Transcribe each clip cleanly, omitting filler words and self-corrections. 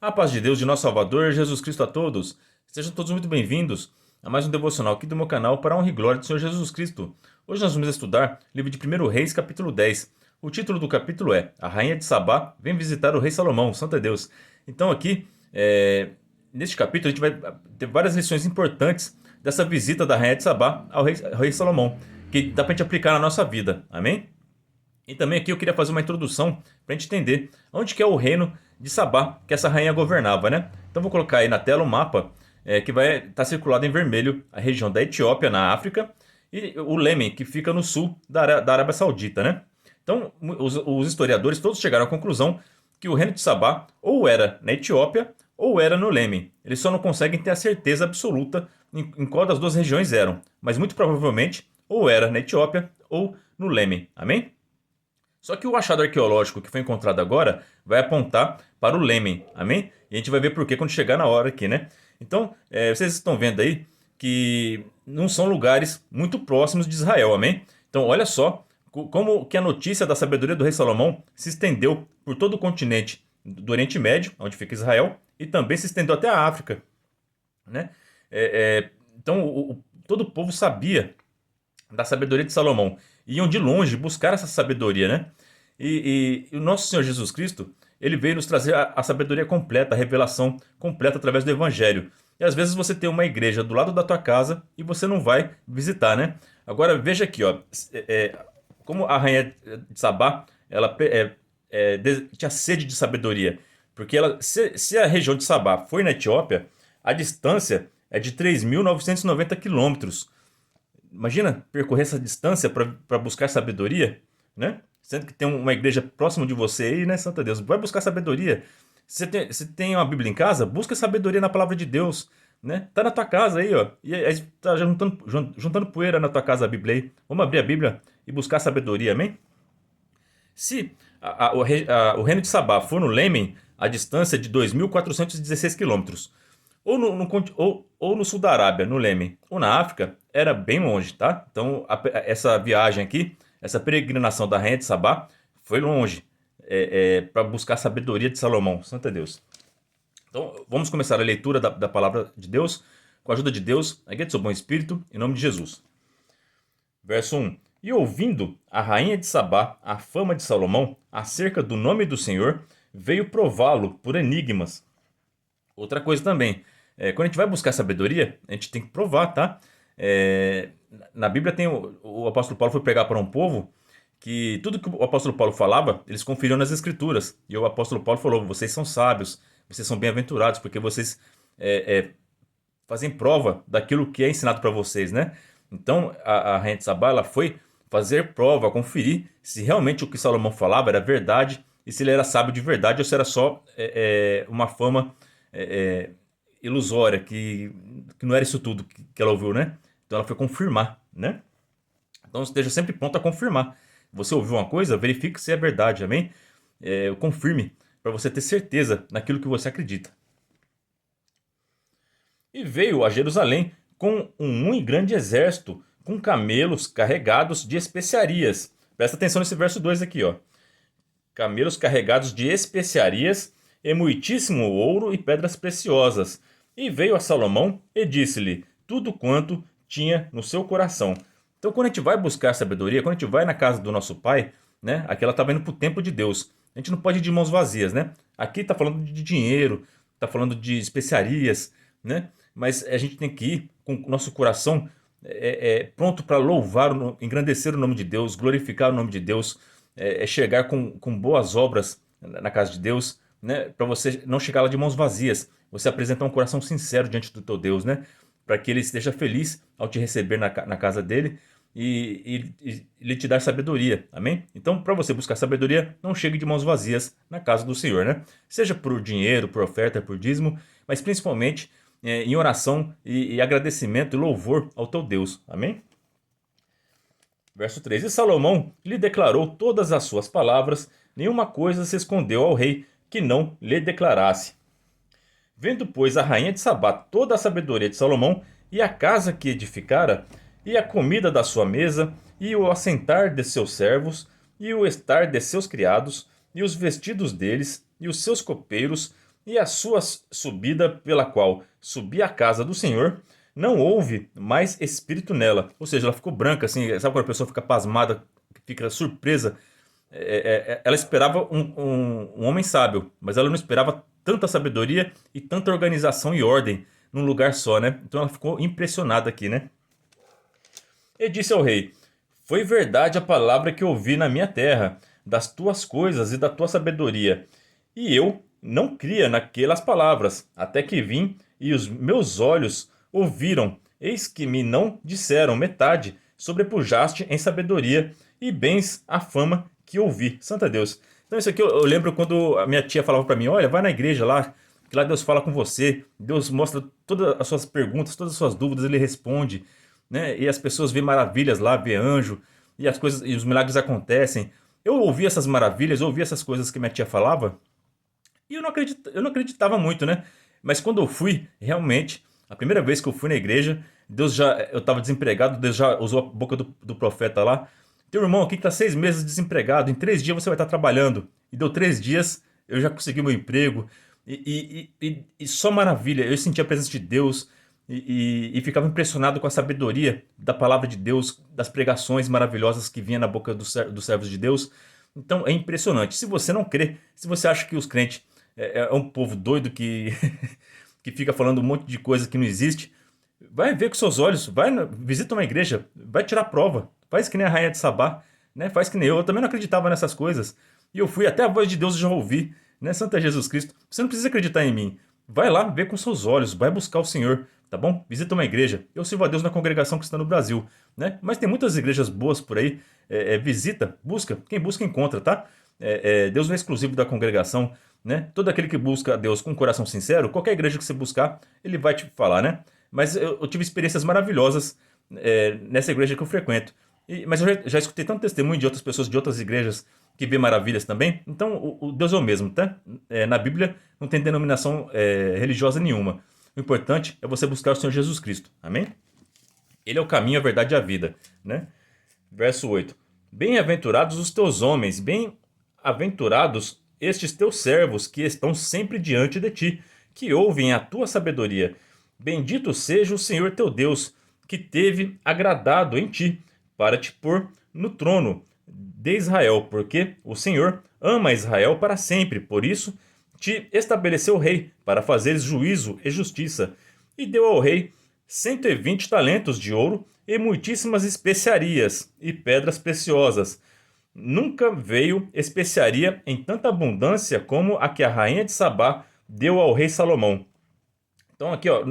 A paz de Deus, de nosso Salvador, Jesus Cristo a todos. Sejam todos muito bem-vindos a mais um devocional aqui do meu canal para a honra e glória do Senhor Jesus Cristo. Hoje nós vamos estudar o livro de 1 Reis, capítulo 10. O título do capítulo é A Rainha de Sabá vem visitar o rei Salomão, santo é Deus. Então aqui, neste capítulo, a gente vai ter várias lições importantes dessa visita da Rainha de Sabá ao rei Salomão, que dá para a gente aplicar na nossa vida, amém? E também aqui eu queria fazer uma introdução para a gente entender onde que é o reino de Sabá que essa rainha governava, né? Então vou colocar aí na tela um mapa que vai estar circulado em vermelho a região da Etiópia, na África, e o Iêmen, que fica no sul da Arábia Saudita, né? Então os historiadores todos chegaram à conclusão que o reino de Sabá ou era na Etiópia ou era no Iêmen. Eles só não conseguem ter a certeza absoluta em qual das duas regiões eram, mas muito provavelmente ou era na Etiópia ou no Iêmen, amém? Só que o achado arqueológico que foi encontrado agora vai apontar para o Iêmen, amém? E a gente vai ver por quê quando chegar na hora aqui, né? Então, vocês estão vendo aí que não são lugares muito próximos de Israel, amém? Então, olha só como que a notícia da sabedoria do rei Salomão se estendeu por todo o continente do Oriente Médio, onde fica Israel, e também se estendeu até a África, né? Então, todo o povo sabia da sabedoria de Salomão. Iam de longe buscar essa sabedoria, né? E o nosso Senhor Jesus Cristo, ele veio nos trazer a sabedoria completa, a revelação completa através do Evangelho. E às vezes você tem uma igreja do lado da tua casa e você não vai visitar, né? Agora veja aqui, ó, como a rainha de Sabá, ela tinha sede de sabedoria. Porque se a região de Sabá foi na Etiópia, a distância é de 3.990 quilômetros. Imagina percorrer essa distância para buscar sabedoria, né? Sendo que tem uma igreja próxima de você aí, né, Santa Deus? Vai buscar sabedoria. Você tem uma Bíblia em casa? Busca sabedoria na palavra de Deus, né? Tá na tua casa aí, ó. E aí tá juntando poeira na tua casa a Bíblia aí. Vamos abrir a Bíblia e buscar sabedoria, amém? Se o reino de Sabá for no Iêmen, a distância é de 2.416 quilômetros. Ou no sul da Arábia, no Iêmen, ou na África, era bem longe, tá? Então, essa viagem aqui, essa peregrinação da rainha de Sabá, foi longe, para buscar a sabedoria de Salomão, santo é Deus. Então, vamos começar a leitura da palavra de Deus, com a ajuda de Deus, a guia do seu bom espírito, em nome de Jesus. Verso 1. E ouvindo a rainha de Sabá a fama de Salomão acerca do nome do Senhor, veio prová-lo por enigmas. Outra coisa também, quando a gente vai buscar sabedoria, a gente tem que provar, tá? Na Bíblia tem o apóstolo Paulo foi pregar para um povo que tudo que o apóstolo Paulo falava, eles conferiam nas escrituras. E o apóstolo Paulo falou, vocês são sábios, vocês são bem-aventurados, porque vocês fazem prova daquilo que é ensinado para vocês, né? Então a rainha de Sabá, ela foi fazer prova, conferir se realmente o que Salomão falava era verdade e se ele era sábio de verdade ou se era só uma fama ilusória, que não era isso tudo que ela ouviu, né? Então ela foi confirmar, né? Então esteja sempre pronto a confirmar. Você ouviu uma coisa, verifique se é verdade, amém? Confirme, para você ter certeza naquilo que você acredita. E veio a Jerusalém com um muito grande exército, com camelos carregados de especiarias. Presta atenção nesse verso 2 aqui, ó. Camelos carregados de especiarias e muitíssimo ouro e pedras preciosas. E veio a Salomão e disse-lhe tudo quanto tinha no seu coração. Então, quando a gente vai buscar sabedoria, quando a gente vai na casa do nosso pai, né, aqui ela estava indo para o templo de Deus. A gente não pode ir de mãos vazias, né? Aqui está falando de dinheiro, está falando de especiarias, né? Mas a gente tem que ir com o nosso coração pronto para louvar, engrandecer o nome de Deus, glorificar o nome de Deus, chegar com boas obras na casa de Deus, né? Para você não chegar lá de mãos vazias, você apresentar um coração sincero diante do teu Deus, né? Para que ele esteja feliz ao te receber na casa dele e ele te dar sabedoria, amém? Então, para você buscar sabedoria, não chegue de mãos vazias na casa do Senhor, né? Seja por dinheiro, por oferta, por dízimo, mas principalmente em oração e agradecimento e louvor ao teu Deus, amém? Verso 3. E Salomão lhe declarou todas as suas palavras, nenhuma coisa se escondeu ao rei que não lhe declarasse. Vendo, pois, a rainha de Sabá toda a sabedoria de Salomão, e a casa que edificara, e a comida da sua mesa, e o assentar de seus servos, e o estar de seus criados, e os vestidos deles, e os seus copeiros, e a sua subida pela qual subi à casa do Senhor, não houve mais espírito nela. Ou seja, ela ficou branca, assim, sabe quando a pessoa fica pasmada, fica surpresa? Ela esperava um homem sábio, mas ela não esperava tanta sabedoria e tanta organização e ordem num lugar só, né? Então ela ficou impressionada aqui, né? E disse ao rei: Foi verdade a palavra que ouvi na minha terra, das tuas coisas e da tua sabedoria. E eu não cria naquelas palavras, até que vim e os meus olhos ouviram. Eis que me não disseram metade, sobrepujaste em sabedoria e bens a fama que ouvi. Santa Deus. Então isso aqui eu lembro quando a minha tia falava para mim: olha, vai na igreja lá, que lá Deus fala com você, Deus mostra todas as suas perguntas, todas as suas dúvidas, Ele responde, né? E as pessoas vêem maravilhas lá, vê anjo, e as coisas e os milagres acontecem. Eu ouvi essas maravilhas, eu ouvi essas coisas que minha tia falava, e eu não acreditava muito, né? Mas quando eu fui, realmente, a primeira vez que eu fui na igreja, eu estava desempregado, Deus já usou a boca do profeta lá. Teu irmão aqui que está 6 meses desempregado, em 3 dias você vai estar trabalhando. E deu 3 dias, eu já consegui meu emprego. E só maravilha, eu senti a presença de Deus e ficava impressionado com a sabedoria da palavra de Deus, das pregações maravilhosas que vinha na boca dos servos de Deus. Então é impressionante. Se você não crê, se você acha que os crentes é um povo doido que, que fica falando um monte de coisa que não existe, vai ver com seus olhos, visita uma igreja, vai tirar prova, faz que nem a rainha de Sabá, né? Faz que nem eu também não acreditava nessas coisas. E eu fui, até a voz de Deus eu já ouvi, né? Santa Jesus Cristo, você não precisa acreditar em mim. Vai lá, vê com seus olhos, vai buscar o Senhor, tá bom? Visita uma igreja. Eu sirvo a Deus na congregação cristã no Brasil, né? Mas tem muitas igrejas boas por aí. Visita, busca. Quem busca encontra, tá? Deus não é exclusivo da congregação, né? Todo aquele que busca a Deus com um coração sincero, qualquer igreja que você buscar, ele vai te falar, né? Mas eu tive experiências maravilhosas nessa igreja que eu frequento. Mas eu já escutei tanto testemunho de outras pessoas de outras igrejas que vê maravilhas também. Então, o Deus é o mesmo, tá? Na Bíblia não tem denominação religiosa nenhuma. O importante é você buscar o Senhor Jesus Cristo. Amém? Ele é o caminho, a verdade e a vida, né? Verso 8. Bem-aventurados os teus homens, bem-aventurados estes teus servos que estão sempre diante de ti, que ouvem a tua sabedoria. Bendito seja o Senhor teu Deus, que teve agradado em ti, para te pôr no trono de Israel, porque o Senhor ama Israel para sempre, por isso te estabeleceu rei, para fazeres juízo e justiça, e deu ao rei 120 talentos de ouro e muitíssimas especiarias e pedras preciosas. Nunca veio especiaria em tanta abundância como a que a rainha de Sabá deu ao rei Salomão. Então aqui, ó,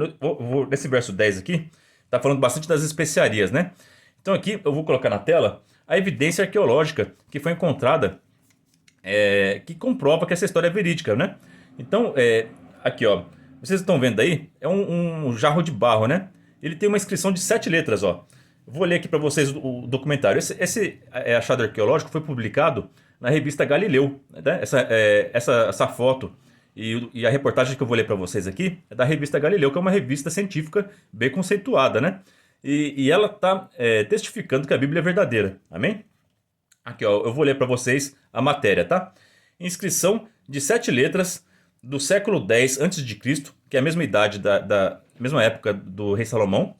nesse verso 10 aqui, tá falando bastante das especiarias, né? Então aqui eu vou colocar na tela a evidência arqueológica que foi encontrada, que comprova que essa história é verídica, né? Então, aqui, ó, vocês estão vendo aí, é um jarro de barro, né? Ele tem uma inscrição de 7 letras, ó. Vou ler aqui para vocês o documentário. Esse achado arqueológico foi publicado na revista Galileu, né? Essa foto e a reportagem que eu vou ler para vocês aqui é da revista Galileu, que é uma revista científica bem conceituada, né? E ela está testificando que a Bíblia é verdadeira. Amém? Aqui, ó, eu vou ler para vocês a matéria, tá? Inscrição de 7 letras do século X a.C., que é a mesma idade da mesma época do rei Salomão,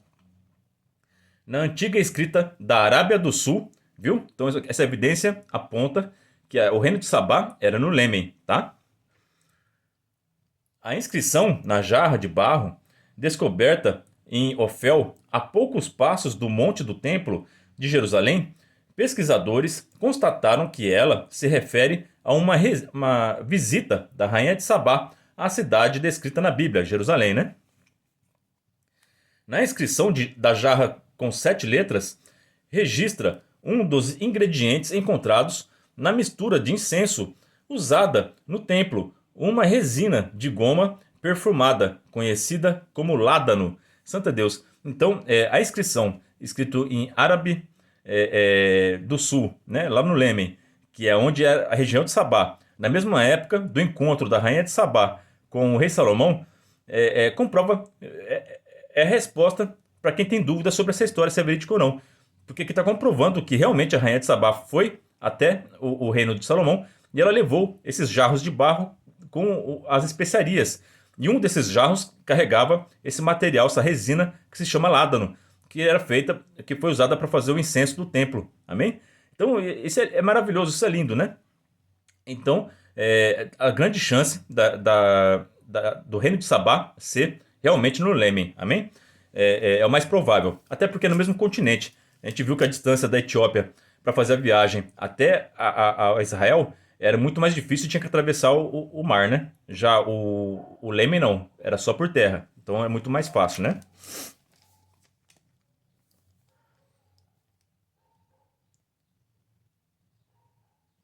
na antiga escrita da Arábia do Sul, viu? Então essa evidência aponta que o reino de Sabá era no Lêmen, tá? A inscrição na jarra de barro, descoberta em Ofel, a poucos passos do Monte do Templo de Jerusalém, pesquisadores constataram que ela se refere a uma visita da rainha de Sabá à cidade descrita na Bíblia, Jerusalém, né? Na inscrição da jarra com 7 letras, registra um dos ingredientes encontrados na mistura de incenso usada no templo, uma resina de goma perfumada, conhecida como ládano. Santa Deus. Então, a inscrição, escrito em árabe do sul, né, lá no Lêmen, que é onde é a região de Sabá, na mesma época do encontro da rainha de Sabá com o rei Salomão, comprova, a resposta para quem tem dúvida sobre essa história, se é verídico ou não. Porque aqui está comprovando que realmente a rainha de Sabá foi até o reino de Salomão e ela levou esses jarros de barro com as especiarias. E um desses jarros carregava esse material, essa resina que se chama ládano, que foi usada para fazer o incenso do templo. Amém? Então, isso é maravilhoso, isso é lindo, né? Então, a grande chance do reino de Sabá ser realmente no Lêmen. Amém? É o mais provável. Até porque é no mesmo continente. A gente viu que a distância da Etiópia para fazer a viagem até a Israel era muito mais difícil e tinha que atravessar o mar, né? Já o Lêmen não, era só por terra. Então é muito mais fácil, né?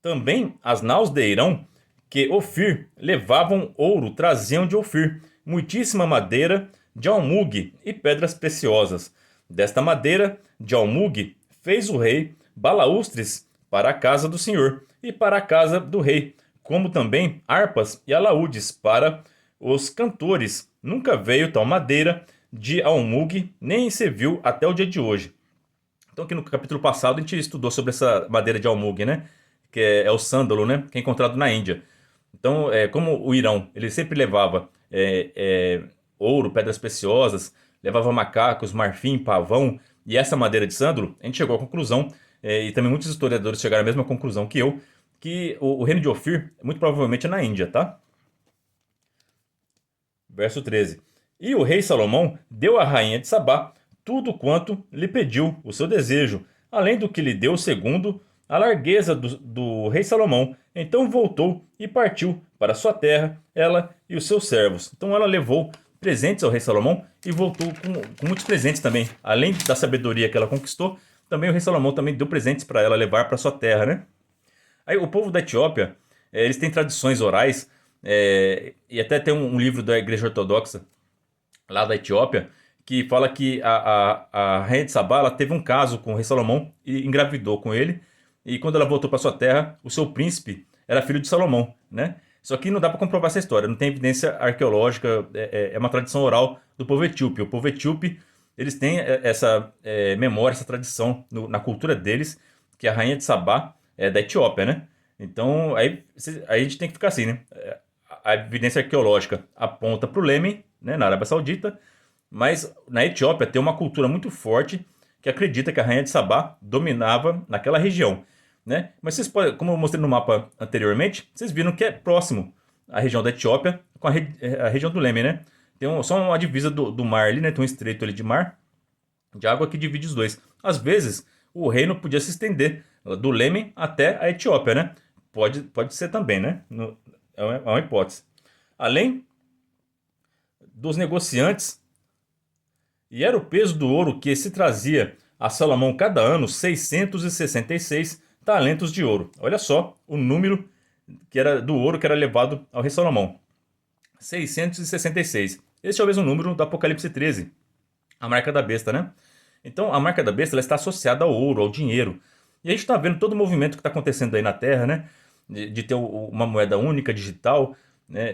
Também as naus de Eirão, que Ofir levavam ouro, traziam de Ofir, muitíssima madeira de almugue e pedras preciosas. Desta madeira de almugue fez o rei balaústres para a casa do Senhor e para a casa do rei, como também harpas e alaúdes para os cantores. Nunca veio tal madeira de almugue, nem se viu até o dia de hoje. Então, aqui no capítulo passado, a gente estudou sobre essa madeira de almugue, né? Que é o sândalo, né? Que é encontrado na Índia. Então, como o Irão, ele sempre levava ouro, pedras preciosas, levava macacos, marfim, pavão, e essa madeira de sândalo, a gente chegou à conclusão, e também muitos historiadores chegaram à mesma conclusão que eu, que o reino de Ofir, muito provavelmente é na Índia, tá? Verso 13. E o rei Salomão deu à rainha de Sabá tudo quanto lhe pediu, o seu desejo, além do que lhe deu segundo a largueza do rei Salomão. Então voltou e partiu para sua terra, ela e os seus servos. Então ela levou presentes ao rei Salomão e voltou com muitos presentes também. Além da sabedoria que ela conquistou, também o rei Salomão também deu presentes para ela levar para sua terra, né? Aí o povo da Etiópia, eles têm tradições orais, e até tem um livro da Igreja Ortodoxa lá da Etiópia, que fala que a rainha de Sabá ela teve um caso com o rei Salomão e engravidou com ele. E quando ela voltou para sua terra, o seu príncipe era filho de Salomão, né? Só que não dá para comprovar essa história, não tem evidência arqueológica, é uma tradição oral do povo etíope. O povo etíope, eles têm essa memória, essa tradição na cultura deles, que a rainha de Sabá é da Etiópia, né? Então, aí a gente tem que ficar assim, né? A evidência arqueológica aponta para o Lêmen, né, na Arábia Saudita, mas na Etiópia tem uma cultura muito forte que acredita que a rainha de Sabá dominava naquela região, né? Mas vocês podem, como eu mostrei no mapa anteriormente, vocês viram que é próximo a região da Etiópia com a região do Lêmen, né? Tem só uma divisa do mar ali, né? Tem um estreito ali de mar, de água que divide os dois. Às vezes, o reino podia se estender do Lêmen até a Etiópia, né? Pode ser também, né? É uma hipótese. Além dos negociantes, e era o peso do ouro que se trazia a Salomão cada ano 666 talentos de ouro. Olha só o número que era do ouro que era levado ao rei Salomão. 666. Este é o mesmo número do Apocalipse 13, a marca da besta, né? Então, a marca da besta ela está associada ao ouro, ao dinheiro. E a gente está vendo todo o movimento que está acontecendo aí na Terra, né? De ter uma moeda única, digital. Né?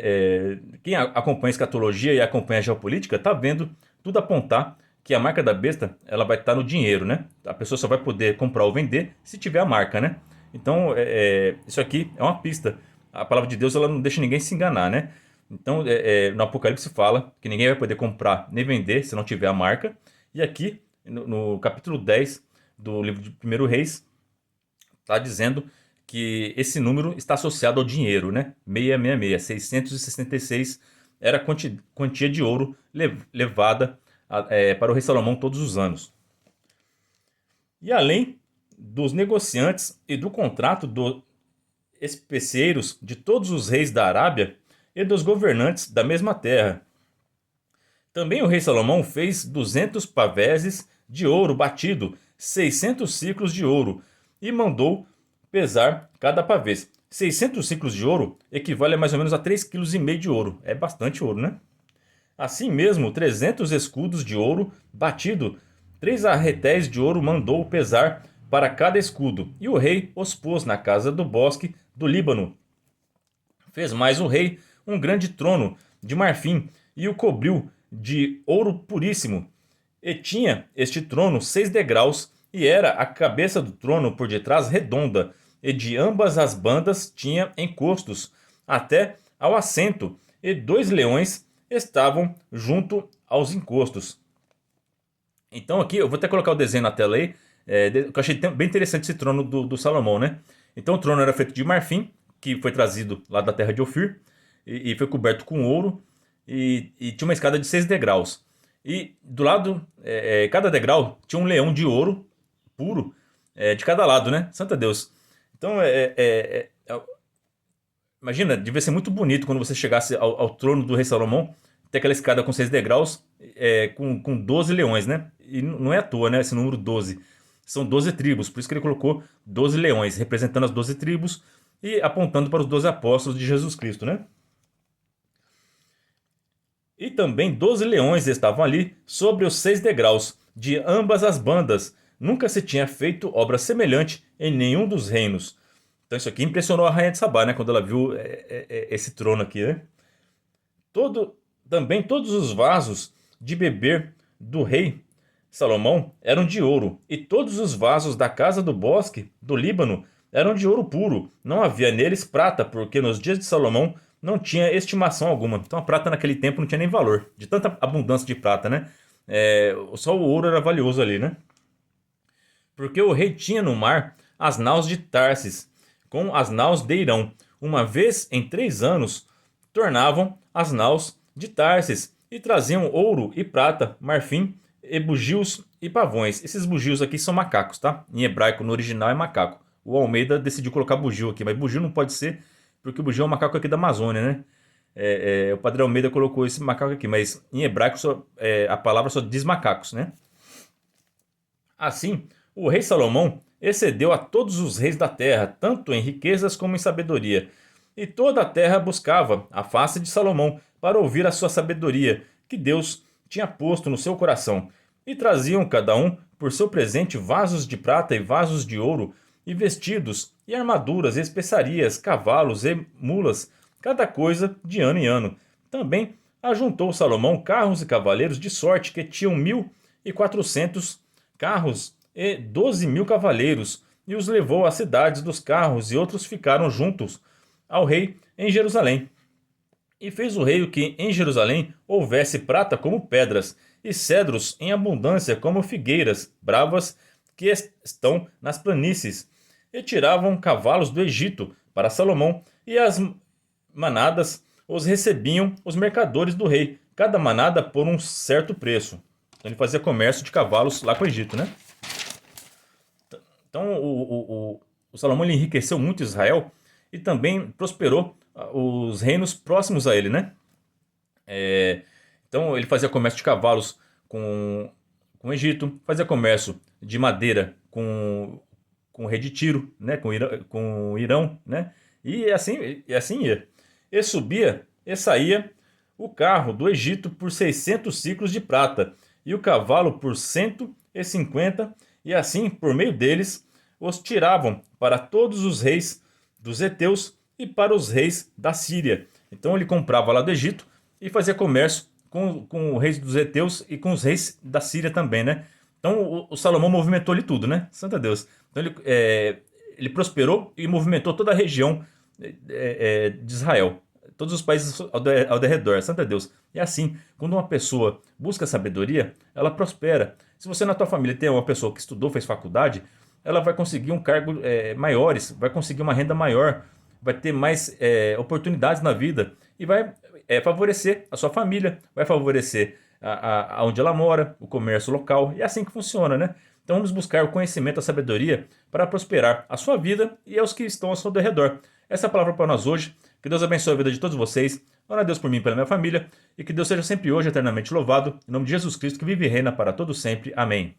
Quem acompanha a escatologia e acompanha a geopolítica está vendo tudo apontar que a marca da besta ela vai estar no dinheiro, né? A pessoa só vai poder comprar ou vender se tiver a marca, né? Então, isso aqui é uma pista. A palavra de Deus ela não deixa ninguém se enganar, né? Então, no Apocalipse fala que ninguém vai poder comprar nem vender se não tiver a marca. E aqui, no capítulo 10 do livro de 1 Reis, está dizendo que esse número está associado ao dinheiro, né? 666, 666 era a quantia de ouro levada para o rei Salomão todos os anos. E além dos negociantes e do contrato dos especeiros de todos os reis da Arábia e dos governantes da mesma terra. Também o rei Salomão fez 200 paveses de ouro batido, 600 ciclos de ouro, e mandou pesar cada pavês. 600 ciclos de ouro equivale a mais ou menos a 3,5 kg de ouro. É bastante ouro, né? Assim mesmo, 300 escudos de ouro batido, 3 arretéis de ouro mandou pesar para cada escudo, e o rei os pôs na casa do bosque do Líbano. Fez mais o rei um grande trono de marfim e o cobriu de ouro puríssimo. E tinha este trono 6 degraus, e era a cabeça do trono por detrás redonda, e de ambas as bandas tinha encostos, até ao assento, e 2 leões estavam junto aos encostos. Então aqui, eu vou até colocar o desenho na tela aí, que eu achei bem interessante esse trono do Salomão, né? Então o trono era feito de marfim, que foi trazido lá da terra de Ofir, e foi coberto com ouro, e tinha uma escada de 6 degraus. E do lado, cada degrau tinha um leão de ouro puro, de cada lado, né? Santa Deus. Então, imagina, devia ser muito bonito quando você chegasse ao trono do rei Salomão, ter aquela escada com 6 degraus, com 12 leões, né? E não é à toa, né? Esse número 12. São 12 tribos, por isso que ele colocou 12 leões, representando as 12 tribos e apontando para os 12 apóstolos de Jesus Cristo, né? E também 12 leões estavam ali sobre os 6 degraus, de ambas as bandas. Nunca se tinha feito obra semelhante em nenhum dos reinos. Então isso aqui impressionou a rainha de Sabá, né? Quando ela viu esse trono aqui, né? Também todos os vasos de beber do rei Salomão eram de ouro, e todos os vasos da casa do bosque do Líbano eram de ouro puro. Não havia neles prata, porque nos dias de Salomão não tinha estimação alguma. Então a prata naquele tempo não tinha nem valor, de tanta abundância de prata, né? Só o ouro era valioso ali, né? Porque o rei tinha no mar as naus de Tarsis, com as naus de Irão. Uma vez em 3 anos, tornavam as naus de Tarsis e traziam ouro e prata, marfim e bugios e pavões. Esses bugios aqui são macacos, tá? Em hebraico, no original, é macaco. O Almeida decidiu colocar bugio aqui, mas bugio não pode ser, porque o bugio é um macaco aqui da Amazônia, né? O Padre Almeida colocou esse macaco aqui, mas em hebraico a palavra só diz macacos, né? Assim, o rei Salomão excedeu a todos os reis da terra, tanto em riquezas como em sabedoria. E toda a terra buscava a face de Salomão para ouvir a sua sabedoria, que Deus tinha posto no seu coração. E traziam cada um por seu presente vasos de prata e vasos de ouro, e vestidos, e armaduras, e especiarias, cavalos e mulas, cada coisa de ano em ano. Também ajuntou Salomão carros e cavaleiros, de sorte que tinham 1.400 carros e 12.000 cavaleiros, e os levou às cidades dos carros, e outros ficaram juntos ao rei em Jerusalém. E fez o rei que em Jerusalém houvesse prata como pedras, e cedros em abundância como figueiras bravas que estão nas planícies. E tiravam cavalos do Egito para Salomão, e as manadas os recebiam os mercadores do rei, cada manada por um certo preço. Então ele fazia comércio de cavalos lá com o Egito, né? Então o Salomão ele enriqueceu muito Israel e também prosperou os reinos próximos a ele, né? Então ele fazia comércio de cavalos com o Egito, fazia comércio de madeira com o rei de Tiro, né? com o Irão, né? E assim ia. E subia e saía o carro do Egito por 600 ciclos de prata, e o cavalo por 150, e assim, por meio deles, os tiravam para todos os reis dos heteus e para os reis da Síria. Então ele comprava lá do Egito e fazia comércio com os reis dos heteus e com os reis da Síria também, né? Então o Salomão movimentou ali tudo, né? Santa Deus. Então ele prosperou e movimentou toda a região de Israel, todos os países ao redor, Santa Deus. E assim, quando uma pessoa busca sabedoria, ela prospera. Se você na tua família tem uma pessoa que estudou, fez faculdade, ela vai conseguir um cargo maiores, vai conseguir uma renda maior, vai ter mais oportunidades na vida e vai favorecer a sua família, vai favorecer onde ela mora, o comércio local. E é assim que funciona, né? Então vamos buscar o conhecimento, a sabedoria para prosperar a sua vida e aos que estão ao seu redor. Essa é a palavra para nós hoje. Que Deus abençoe a vida de todos vocês. Ora a Deus por mim e pela minha família. E que Deus seja sempre hoje eternamente louvado. Em nome de Jesus Cristo, que vive e reina para todo sempre. Amém.